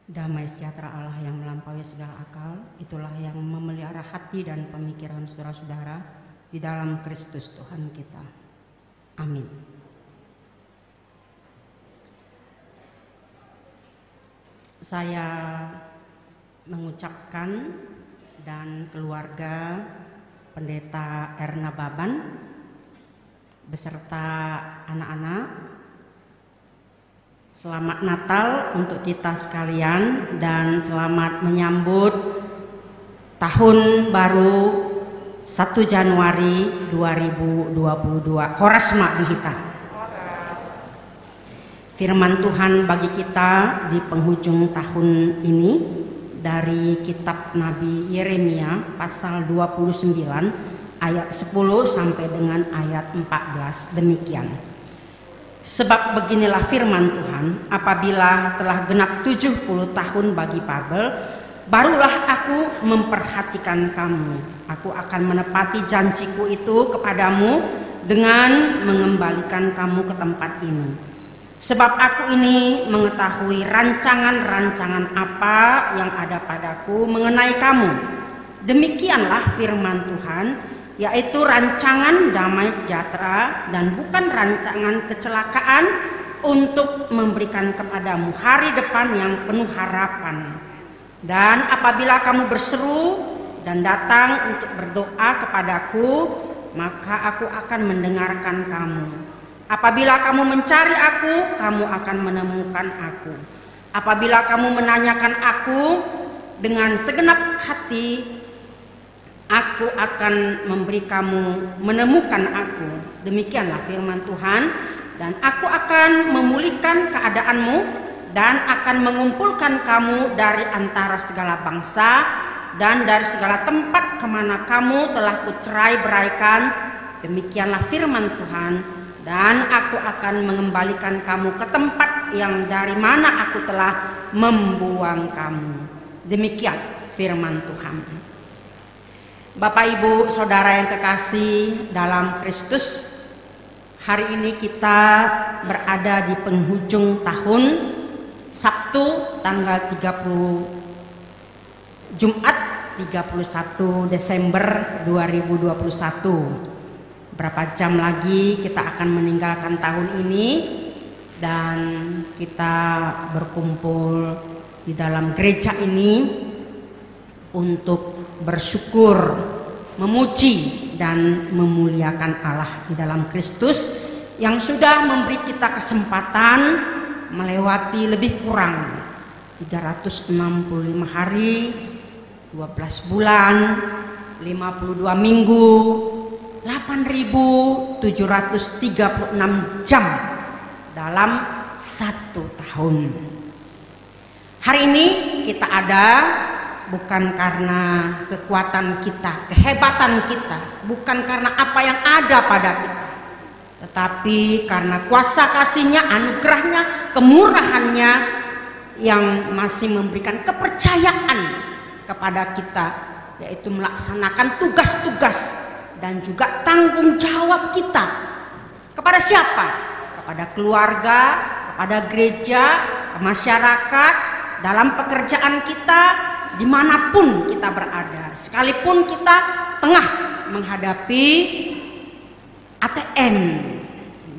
Damai sejahtera Allah yang melampaui segala akal, itulah yang memelihara hati dan pemikiran saudara-saudara di dalam Kristus Tuhan kita. Amin. Saya mengucapkan dan keluarga Pendeta Erna Baban beserta anak-anak selamat Natal untuk kita sekalian dan selamat menyambut tahun baru 1 Januari 2022. Horasma dihita. Firman Tuhan bagi kita di penghujung tahun ini dari kitab Nabi Yeremia pasal 29 ayat 10 sampai dengan ayat 14 demikian. Sebab beginilah firman Tuhan, apabila telah genap 70 tahun bagi Babel, barulah aku memperhatikan kamu. Aku akan menepati janjiku itu kepadamu dengan mengembalikan kamu ke tempat ini. Sebab aku ini mengetahui rancangan-rancangan apa yang ada padaku mengenai kamu. Demikianlah firman Tuhan, yaitu rancangan damai sejahtera dan bukan rancangan kecelakaan, untuk memberikan kepadamu hari depan yang penuh harapan. Dan apabila kamu berseru dan datang untuk berdoa kepadaku, maka aku akan mendengarkan kamu. Apabila kamu mencari aku, kamu akan menemukan aku. Apabila kamu menanyakan aku dengan segenap hati, aku akan memberi kamu menemukan aku. Demikianlah firman Tuhan. Dan aku akan memulihkan keadaanmu dan akan mengumpulkan kamu dari antara segala bangsa dan dari segala tempat kemana kamu telah kucerai beraikan. Demikianlah firman Tuhan. Dan aku akan mengembalikan kamu ke tempat yang dari mana aku telah membuang kamu. Demikian firman Tuhan. Bapak Ibu Saudara yang kekasih dalam Kristus, hari ini kita berada di penghujung tahun, Sabtu tanggal 30 Jumat 31 Desember 2021. Berapa jam lagi kita akan meninggalkan tahun ini dan kita berkumpul di dalam gereja ini untuk bersyukur, memuji dan memuliakan Allah di dalam Kristus yang sudah memberi kita kesempatan melewati lebih kurang 365 hari, 12 bulan, 52 minggu, 8.736 jam dalam 1 tahun. Hari ini kita ada bukan karena kekuatan kita, kehebatan kita, bukan karena apa yang ada pada kita, tetapi karena kuasa kasih-Nya, anugerah-Nya, kemurahan-Nya yang masih memberikan kepercayaan kepada kita, yaitu melaksanakan tugas-tugas dan juga tanggung jawab kita. Kepada siapa? Kepada keluarga, kepada gereja, ke masyarakat, dalam pekerjaan kita, dimanapun kita berada, sekalipun kita tengah menghadapi ATM.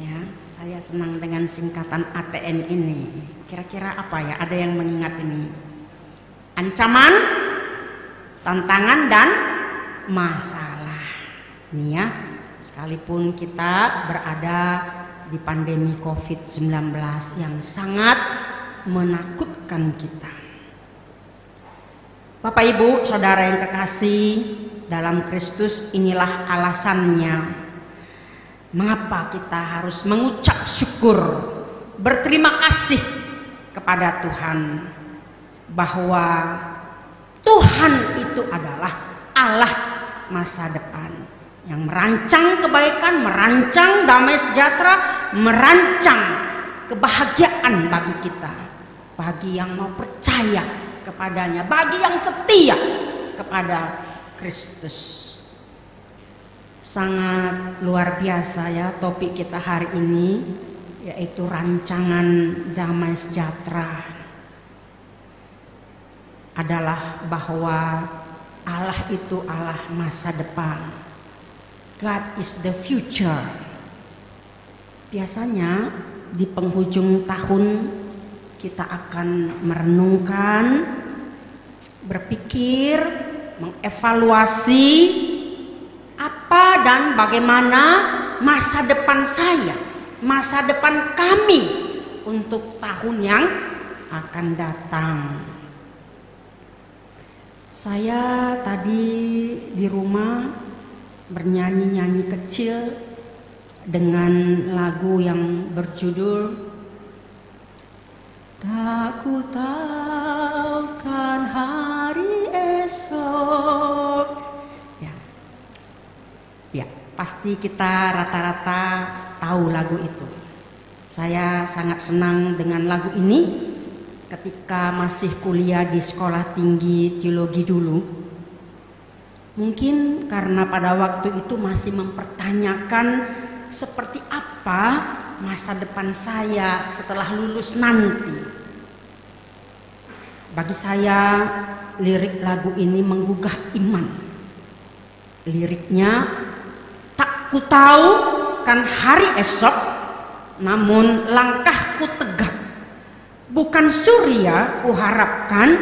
Ya, saya senang dengan singkatan ATM ini. Kira-kira apa ya? Ada yang mengingat ini? Ancaman, tantangan dan masalah. Nih ya, sekalipun kita berada di pandemi COVID-19 yang sangat menakutkan kita. Bapak Ibu Saudara yang kekasih dalam Kristus, inilah alasannya mengapa kita harus mengucap syukur, berterima kasih kepada Tuhan, bahwa Tuhan itu adalah Allah masa depan yang merancang kebaikan, merancang damai sejahtera, merancang kebahagiaan bagi kita, bagi yang mau percaya kepadanya, bagi yang setia kepada Kristus. Sangat luar biasa ya topik kita hari ini, yaitu rancangan damai sejahtera. adalah bahwa Allah itu Allah masa depan. God is the future. Biasanya di penghujung tahun kita akan merenungkan, berpikir, mengevaluasi apa dan bagaimana masa depan saya, masa depan kami untuk tahun yang akan datang. Saya tadi di rumah bernyanyi-nyanyi kecil dengan lagu yang berjudul Tak ku tahu kan hari esok. Ya, pasti kita rata-rata tahu lagu itu. Saya sangat senang dengan lagu ini ketika masih kuliah di sekolah tinggi teologi dulu. Mungkin karena pada waktu itu masih mempertanyakan seperti apa masa depan saya setelah lulus nanti. Bagi saya lirik lagu ini menggugah iman. Liriknya, tak ku tahu kan hari esok, namun langkahku tegap. Bukan surya ku harapkan,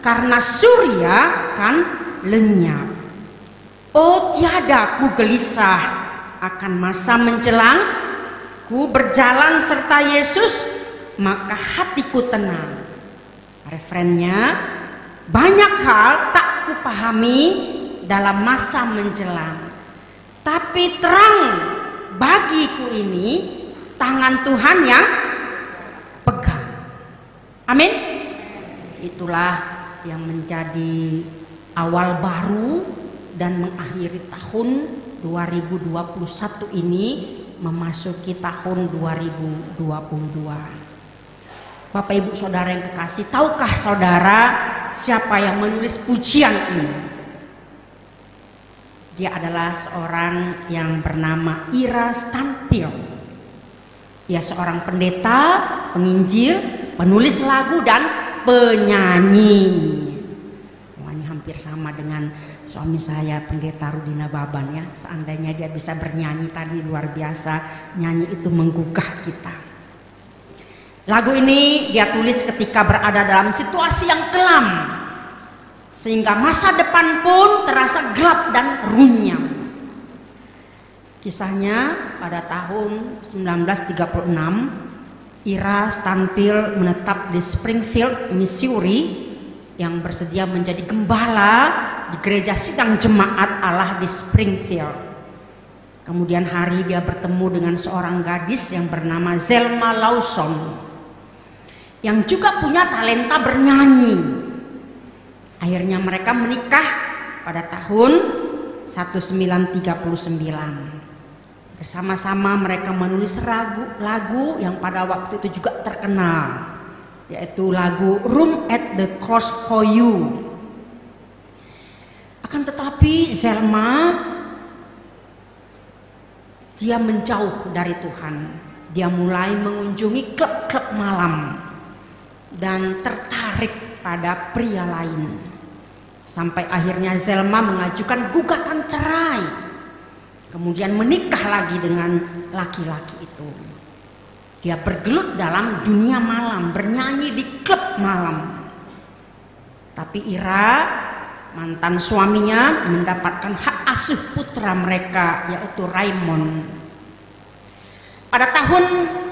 karena surya kan lenyap. Oh tiada ku gelisah akan masa menjelang, ku berjalan serta Yesus, maka hatiku tenang. Refrennya, banyak hal tak ku pahami dalam masa menjelang, tapi terang bagiku ini tangan Tuhan yang pegang. Amin. Itulah yang menjadi awal baru dan mengakhiri tahun 2021 ini, memasuki tahun 2022. Bapak Ibu Saudara yang kekasih, tahukah saudara siapa yang menulis pujian ini? Dia adalah seorang yang bernama Ira Stanpil. Dia seorang pendeta, penginjil, penulis lagu dan penyanyi. Wah, ini hampir sama dengan suami saya, pendeta Rudina Baban ya. Seandainya dia bisa bernyanyi tadi, luar biasa. Nyanyi itu menggugah kita. Lagu ini dia tulis ketika berada dalam situasi yang kelam, sehingga masa depan pun terasa gelap dan runyam. Kisahnya pada tahun 1936, Ira Stanpil menetap di Springfield, Missouri, yang bersedia menjadi gembala di gereja sidang jemaat Allah di Springfield. Kemudian hari dia bertemu dengan seorang gadis yang bernama Zelma Lawson, yang juga punya talenta bernyanyi. Akhirnya mereka menikah pada tahun 1939. Bersama-sama mereka menulis lagu yang pada waktu itu juga terkenal, yaitu lagu Room at the Cross for You. Akan tetapi Zelma, dia menjauh dari Tuhan. Dia mulai mengunjungi klub-klub malam dan tertarik pada pria lain, sampai akhirnya Zelma mengajukan gugatan cerai, kemudian menikah lagi dengan laki-laki itu. Dia bergelut dalam dunia malam, bernyanyi di klub malam. Tapi Ira, mantan suaminya, mendapatkan hak asuh putra mereka, yaitu Raymond. Pada tahun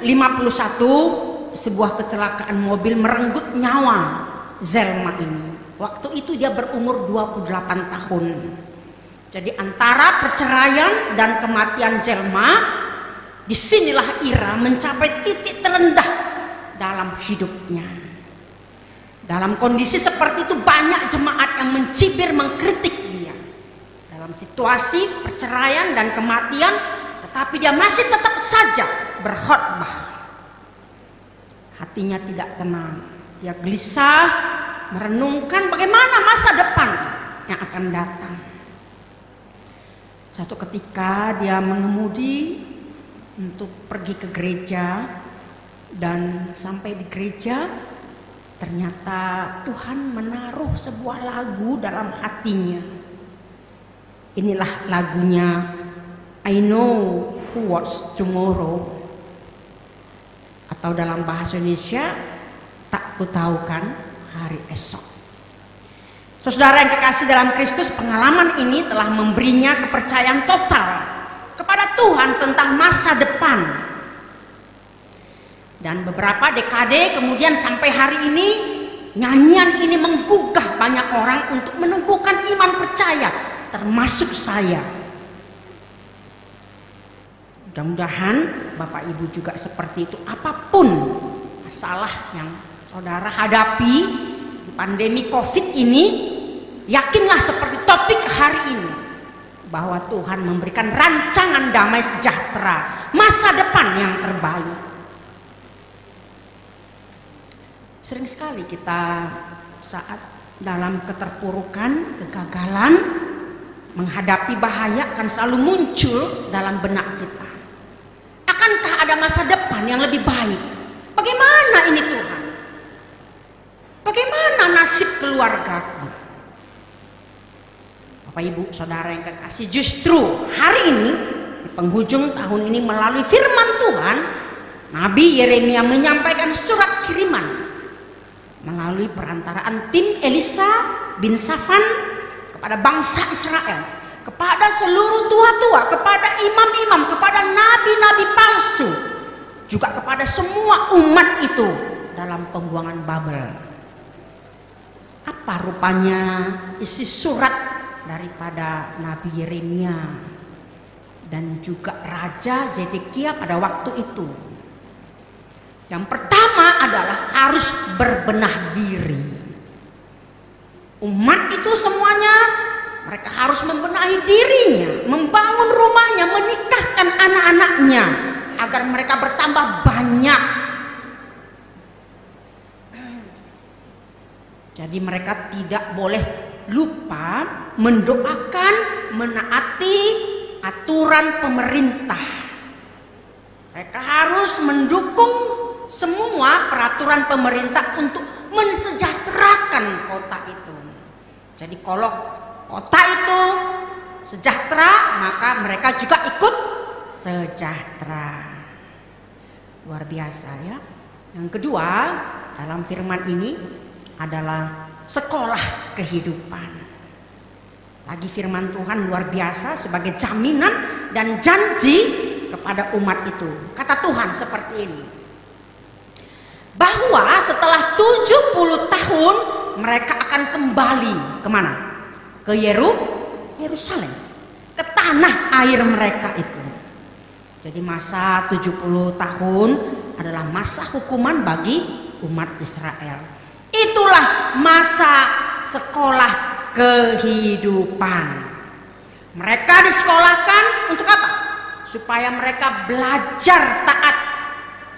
51, sebuah kecelakaan mobil merenggut nyawa Zelma ini. Waktu itu dia berumur 28 tahun. Jadi antara perceraian dan kematian Zelma, disinilah Ira mencapai titik terendah dalam hidupnya. Dalam kondisi seperti itu banyak jemaat yang mencibir, mengkritik dia. Dalam situasi perceraian dan kematian, tetapi dia masih tetap saja berkhotbah. Hatinya tidak tenang, dia gelisah merenungkan bagaimana masa depan yang akan datang. Satu ketika dia mengemudi untuk pergi ke gereja, dan sampai di gereja ternyata Tuhan menaruh sebuah lagu dalam hatinya. Inilah lagunya, I Know What's Tomorrow, atau dalam bahasa Indonesia, tak kutaukan hari esok. Saudara yang kekasih dalam Kristus, pengalaman ini telah memberinya kepercayaan total kepada Tuhan tentang masa depan. Dan beberapa dekade kemudian sampai hari ini, nyanyian ini menggugah banyak orang untuk meneguhkan iman percaya, termasuk saya. Mudah-mudahan Bapak Ibu juga seperti itu. Apapun masalah yang saudara hadapi di pandemi COVID ini, yakinlah seperti topik hari ini, bahwa Tuhan memberikan rancangan damai sejahtera, masa depan yang terbaik. Sering sekali kita saat dalam keterpurukan, kegagalan, menghadapi bahaya akan selalu muncul dalam benak kita. Akankah ada masa depan yang lebih baik? Bagaimana ini Tuhan? Bagaimana nasib keluargaku? Bapak Ibu Saudara yang kekasih, justru hari ini di penghujung tahun ini melalui firman Tuhan, Nabi Yeremia menyampaikan surat kiriman melalui perantaraan tim Elisa bin Safan kepada bangsa Israel, kepada seluruh tua-tua, kepada imam-imam, kepada nabi-nabi palsu, juga kepada semua umat itu dalam pembuangan Babel. Apa rupanya isi surat daripada Nabi Yeremia dan juga Raja Zedekia pada waktu itu? Yang pertama adalah harus berbenah diri. Umat itu semuanya mereka harus membenahi dirinya, membangun rumahnya, menikahkan anak-anaknya agar mereka bertambah banyak. Jadi mereka tidak boleh lupa mendoakan, menaati aturan pemerintah. Mereka harus mendukung semua peraturan pemerintah untuk mensejahterakan kota itu. Jadi kalau kota itu sejahtera, maka mereka juga ikut sejahtera. Luar biasa ya. Yang kedua dalam firman ini adalah sekolah kehidupan. Lagi firman Tuhan luar biasa sebagai jaminan dan janji kepada umat itu. Kata Tuhan seperti ini, bahwa setelah 70 tahun mereka akan kembali kemana? Ke Yerusalem, ke tanah air mereka itu. Jadi masa 70 tahun adalah masa hukuman bagi umat Israel. Itulah masa sekolah kehidupan. Mereka disekolahkan untuk apa? Supaya mereka belajar taat.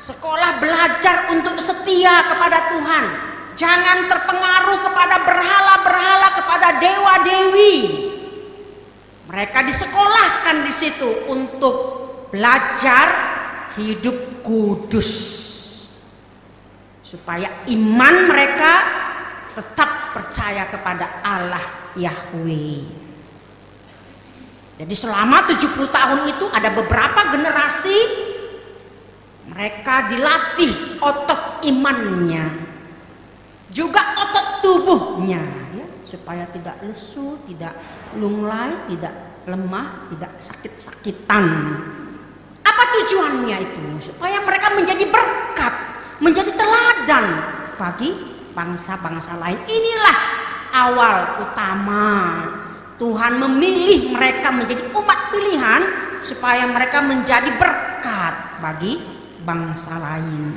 Sekolah belajar untuk setia kepada Tuhan. Jangan terpengaruh kepada berhala-berhala, kepada dewa-dewi. Mereka disekolahkan di situ untuk belajar hidup kudus, supaya iman mereka tetap percaya kepada Allah Yahweh. Jadi selama 70 tahun itu ada beberapa generasi mereka dilatih otot imannya, juga otot tubuhnya ya, supaya tidak lesu, tidak lunglai, tidak lemah, tidak sakit-sakitan. Apa tujuannya itu? Supaya mereka menjadi berkat, menjadi teladan bagi bangsa-bangsa lain. Inilah awal utama Tuhan memilih mereka menjadi umat pilihan, supaya mereka menjadi berkat bagi bangsa lain.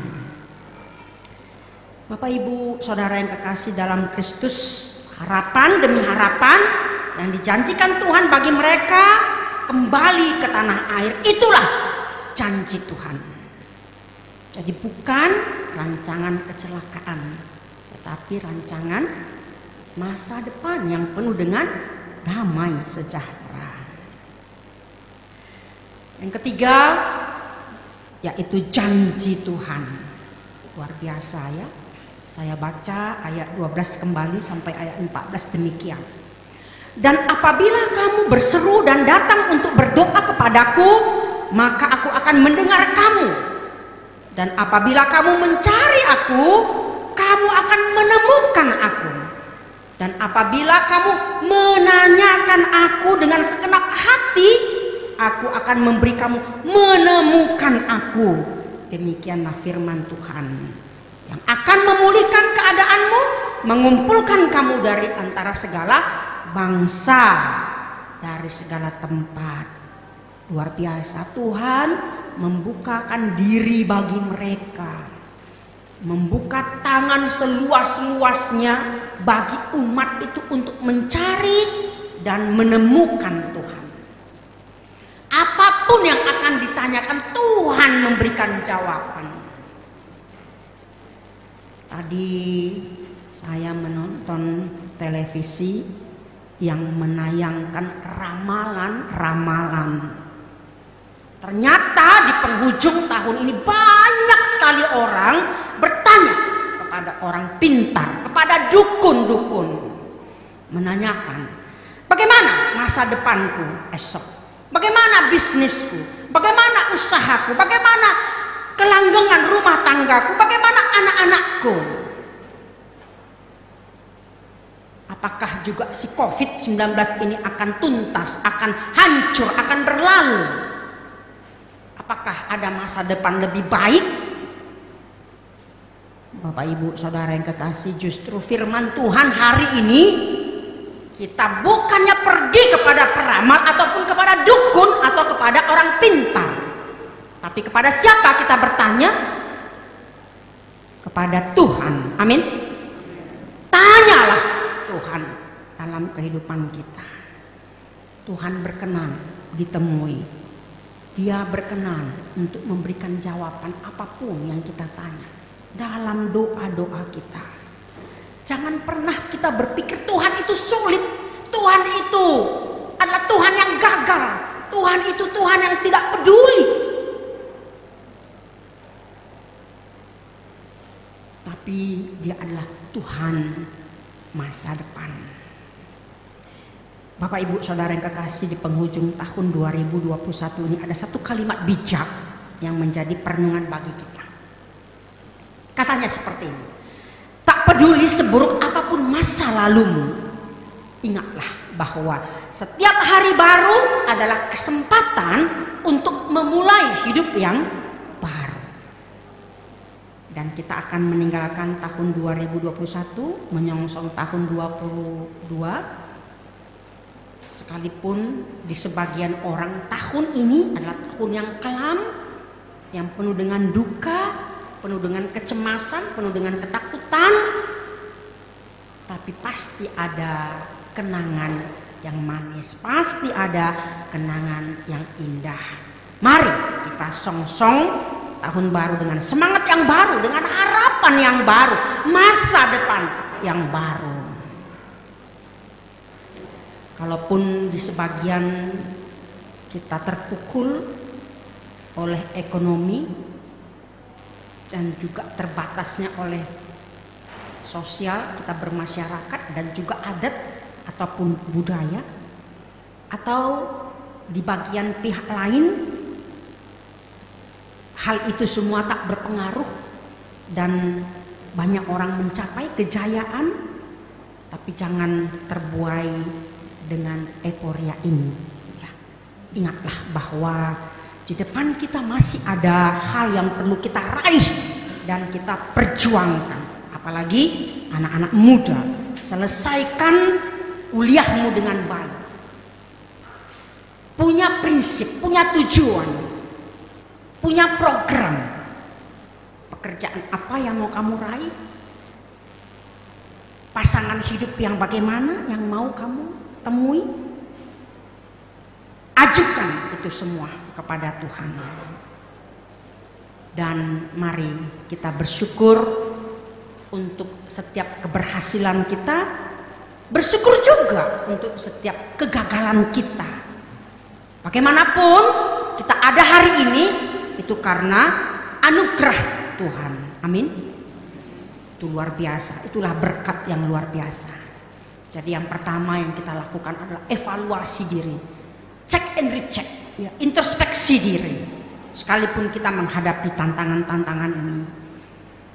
Bapak Ibu Saudara yang kekasih dalam Kristus, harapan demi harapan yang dijanjikan Tuhan bagi mereka kembali ke tanah air, itulah janji Tuhan. Jadi bukan rancangan kecelakaan, tetapi rancangan masa depan yang penuh dengan damai sejahtera. Yang ketiga yaitu janji Tuhan. Luar biasa ya. Saya baca ayat 12 kembali sampai ayat 14 demikian. Dan apabila kamu berseru dan datang untuk berdoa kepadaku, maka aku akan mendengar kamu. Dan apabila kamu mencari aku, kamu akan menemukan aku. Dan apabila kamu menanyakan aku dengan segenap hati, aku akan memberi kamu menemukan aku. Demikianlah firman Tuhan, yang akan memulihkan keadaanmu, mengumpulkan kamu dari antara segala bangsa, dari segala tempat. Luar biasa, Tuhan membukakan diri bagi mereka, membuka tangan seluas-luasnya bagi umat itu untuk mencari dan menemukan Tuhan. Apapun yang akan ditanyakan, Tuhan memberikan jawaban. Tadi saya menonton televisi yang menayangkan ramalan-ramalan. Ternyata di penghujung tahun ini banyak sekali orang bertanya kepada orang pintar, kepada dukun-dukun, menanyakan, bagaimana masa depanku esok? Bagaimana bisnisku? Bagaimana usahaku? Bagaimana kelanggengan rumah tanggaku? Bagaimana anak-anakku? Apakah juga si COVID-19 ini akan tuntas, akan hancur, akan berlalu? Apakah ada masa depan lebih baik? Bapak Ibu Saudara yang kekasih, justru firman Tuhan hari ini, kita bukannya pergi kepada peramal ataupun kepada dukun atau kepada orang pintar, tapi kepada siapa kita bertanya? Kepada Tuhan. Amin. Tanyalah Tuhan dalam kehidupan kita. Tuhan berkenan ditemui. Dia berkenan untuk memberikan jawaban apapun yang kita tanya dalam doa-doa kita. Jangan pernah kita berpikir Tuhan itu sulit, Tuhan itu adalah Tuhan yang gagal, Tuhan itu Tuhan yang tidak peduli. Tapi Dia adalah Tuhan masa depan. Bapak Ibu Saudara yang kekasih, di penghujung tahun 2021 ini ada satu kalimat bijak yang menjadi perenungan bagi kita. Katanya seperti ini: tak peduli seburuk apapun masa lalumu, ingatlah bahwa setiap hari baru adalah kesempatan untuk memulai hidup yang baru. Dan kita akan meninggalkan tahun 2021, menyongsong tahun 2022. Sekalipun di sebagian orang tahun ini adalah tahun yang kelam, yang penuh dengan duka, penuh dengan kecemasan, penuh dengan ketakutan, tapi pasti ada kenangan yang manis, pasti ada kenangan yang indah. Mari kita songsong tahun baru dengan semangat yang baru, dengan harapan yang baru, masa depan yang baru. Kalaupun di sebagian kita terpukul oleh ekonomi dan juga terbatasnya oleh sosial kita bermasyarakat dan juga adat ataupun budaya, atau di bagian pihak lain hal itu semua tak berpengaruh dan banyak orang mencapai kejayaan, tapi jangan terbuai dengan euforia ini. Ya, ingatlah bahwa di depan kita masih ada hal yang perlu kita raih dan kita perjuangkan. Apalagi anak-anak muda, selesaikan kuliahmu dengan baik. Punya prinsip, punya tujuan, punya program. Pekerjaan apa yang mau kamu raih? Pasangan hidup yang bagaimana yang mau kamu temui? Ajukan itu semua kepada Tuhan. Dan mari kita bersyukur untuk setiap keberhasilan kita, bersyukur juga untuk setiap kegagalan kita. Bagaimanapun kita ada hari ini, itu karena anugerah Tuhan. Amin. Itu luar biasa, itulah berkat yang luar biasa. Jadi yang pertama yang kita lakukan adalah evaluasi diri, check and recheck, ya, introspeksi diri. Sekalipun kita menghadapi tantangan-tantangan ini,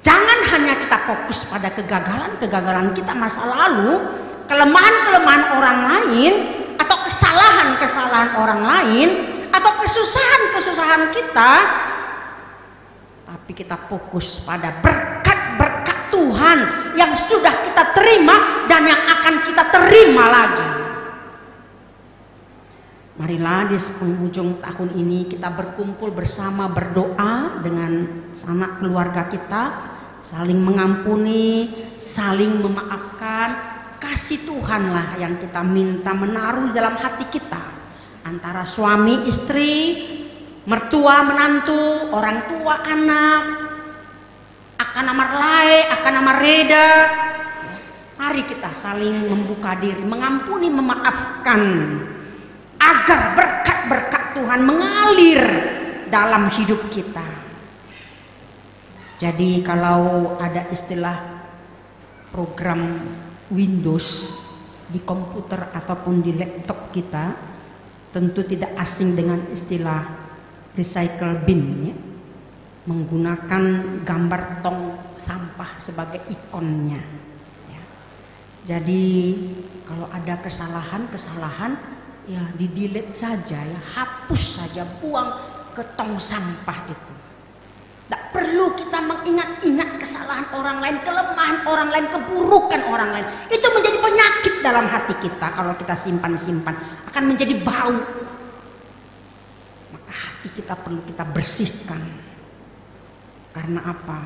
jangan hanya kita fokus pada kegagalan-kegagalan kita masa lalu, kelemahan-kelemahan orang lain, atau kesalahan-kesalahan orang lain, atau kesusahan-kesusahan kita, tapi kita fokus pada berkat-berkat Tuhan yang sudah kita terima dan yang akan kita terima lagi. Marilah di penghujung tahun ini kita berkumpul bersama, berdoa dengan sanak keluarga kita, saling mengampuni, saling memaafkan. Kasih Tuhanlah yang kita minta menaruh dalam hati kita, antara suami istri, mertua menantu, orang tua anak, akan amar lae, akan amar reda. Mari kita saling membuka diri, mengampuni, memaafkan, agar berkat-berkat Tuhan mengalir dalam hidup kita. Jadi kalau ada istilah program Windows di komputer ataupun di laptop kita, tentu tidak asing dengan istilah recycle bin, ya, menggunakan gambar tong sampah sebagai ikonnya, ya. Jadi kalau ada kesalahan ya di delete saja, ya, hapus saja, buang ke tong sampah itu. Tidak perlu kita mengingat-ingat kesalahan orang lain, kelemahan orang lain, keburukan orang lain. Itu menjadi penyakit dalam hati kita. Kalau kita simpan-simpan akan menjadi bau. Maka hati kita perlu kita bersihkan. Karena apa?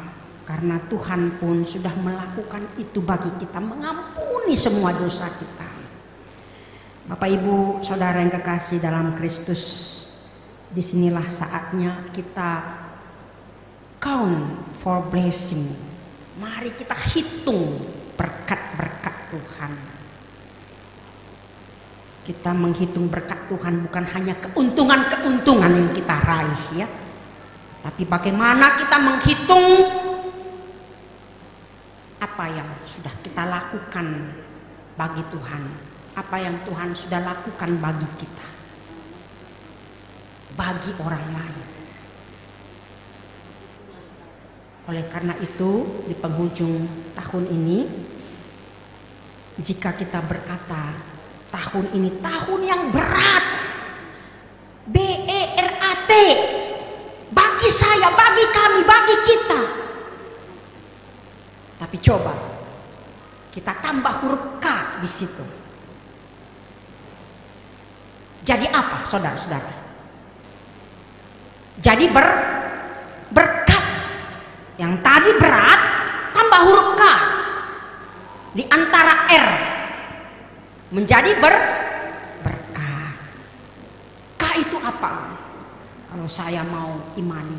Karena Tuhan pun sudah melakukan itu bagi kita, mengampuni semua dosa kita. Bapak Ibu Saudara yang kekasih dalam Kristus, disinilah saatnya kita count for blessing. Mari kita hitung berkat-berkat Tuhan. Kita menghitung berkat Tuhan bukan hanya keuntungan-keuntungan yang kita raih, ya, tapi bagaimana kita menghitung apa yang sudah kita lakukan bagi Tuhan, apa yang Tuhan sudah lakukan bagi kita, bagi orang lain. Oleh karena itu, di penghujung tahun ini, jika kita berkata tahun ini tahun yang berat, BERAT, bagi saya, bagi kami, bagi kita. Tapi coba kita tambah huruf K di situ. Jadi apa, saudara-saudara? Jadi berkat. Yang tadi berat, tambah huruf K di antara R menjadi berkat. K itu apa? Kalau saya mau imani,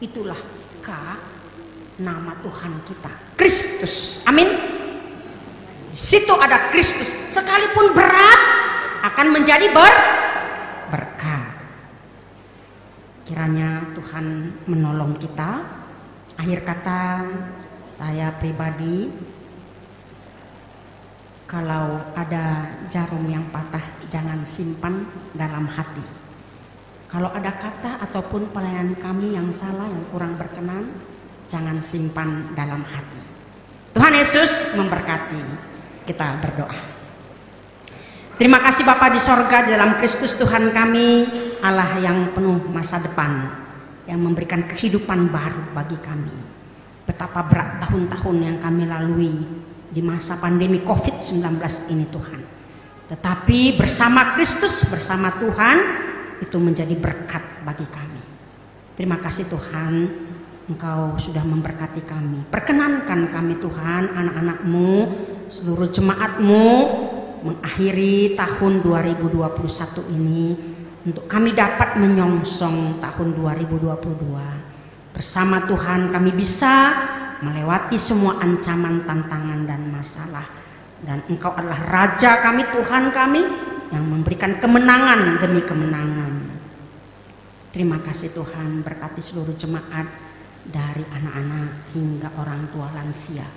itulah K, nama Tuhan kita, Kristus. Amin. Di situ ada Kristus. Sekalipun berat, akan menjadi berkat. Kiranya Tuhan menolong kita. Akhir kata, saya pribadi, kalau ada jarum yang patah, jangan simpan dalam hati. Kalau ada kata ataupun pelayanan kami yang salah, yang kurang berkenan, jangan simpan dalam hati. Tuhan Yesus memberkati. Kita berdoa. Terima kasih Bapa di sorga, di dalam Kristus Tuhan kami, Allah yang penuh masa depan, yang memberikan kehidupan baru bagi kami. Betapa berat tahun-tahun yang kami lalui di masa pandemi COVID-19 ini Tuhan. Tetapi bersama Kristus, bersama Tuhan, itu menjadi berkat bagi kami. Terima kasih Tuhan, Engkau sudah memberkati kami. Perkenankan kami Tuhan, anak-anak-Mu, seluruh jemaat-Mu, mengakhiri tahun 2021 ini, untuk kami dapat menyongsong tahun 2022. Bersama Tuhan kami bisa melewati semua ancaman, tantangan, dan masalah. Dan Engkau adalah Raja kami, Tuhan kami, yang memberikan kemenangan demi kemenangan. Terima kasih Tuhan, berkati seluruh jemaat, dari anak-anak hingga orang tua lansia.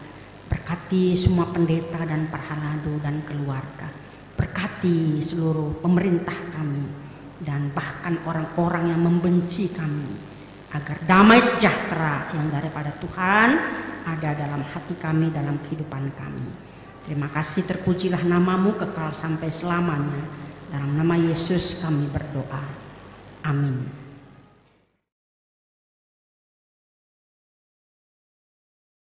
Berkati semua pendeta dan parhaladu dan keluarga. Berkati seluruh pemerintah kami dan bahkan orang-orang yang membenci kami, agar damai sejahtera yang daripada Tuhan ada dalam hati kami, dalam kehidupan kami. Terima kasih, terpujilah namamu kekal sampai selamanya. Dalam nama Yesus kami berdoa. Amin.